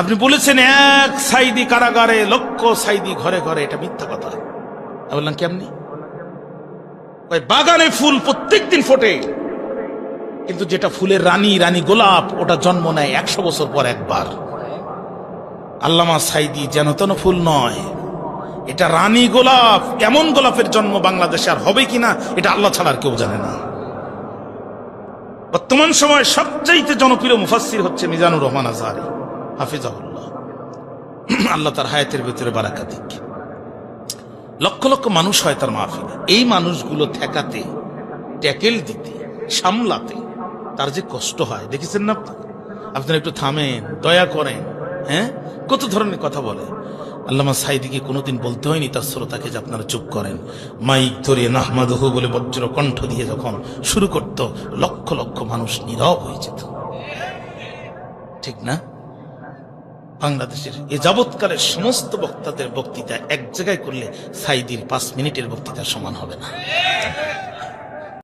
আপনি বলেছেন এক সাইদি কারাগারে, লক্ষ সাইদি ঘরে ঘরে, এটা মিথ্যা কথা। আমি বললাম কেমনি? বাগানে ফুল প্রত্যেক দিন ফোটে, কিন্তু যেটা ফুলের রানী, রানী গোলাপ, ওটা জন্ম নেয় 100 বছর পর একবার। আল্লামা সাইদি যেন তেন ফুল নয়, এটা রানী গোলাপ। এমন গোলাপের জন্ম বাংলাদেশে আর হবে কিনা এটা আল্লাহ ছাড়া আর কেউ জানে না। বর্তমান সময় সবচাইতে জনপ্রিয় মুফাসসির হচ্ছে মিজানুর রহমান আজহারী হাফিজাহুল্লাহ, আল্লাহ তার হায়াতের ভিতরে বারাকা দিক। লক্ষ লক্ষ মানুষ হয় তার মাহফিলে। এই মানুষগুলো ঠেকাতে, ট্যাকেল দিতে, সামলাতে তার যে কষ্ট হয় দেখেছেন না আপনারা? একটু থামেন, দয়া করেন। হ্যাঁ, কত ধরনের কথা বলে। আল্লামা সাইদিকে কোনোদিন বলতে হয়নি তার শ্রোতাকে যে আপনারা চুপ করেন। মাইক ধরিয়ে নাহমাদুহু বলে বজ্র কণ্ঠ দিয়ে যখন শুরু করত, লক্ষ লক্ষ মানুষ নীরব হয়ে যেত। ঠিক না? বাংলাদেশের এ যাবৎকালের সমস্ত বক্তাদের বক্তৃতা এক জায়গায় করলে সাইদির 5 মিনিটের বক্তৃতার সমান হবে না।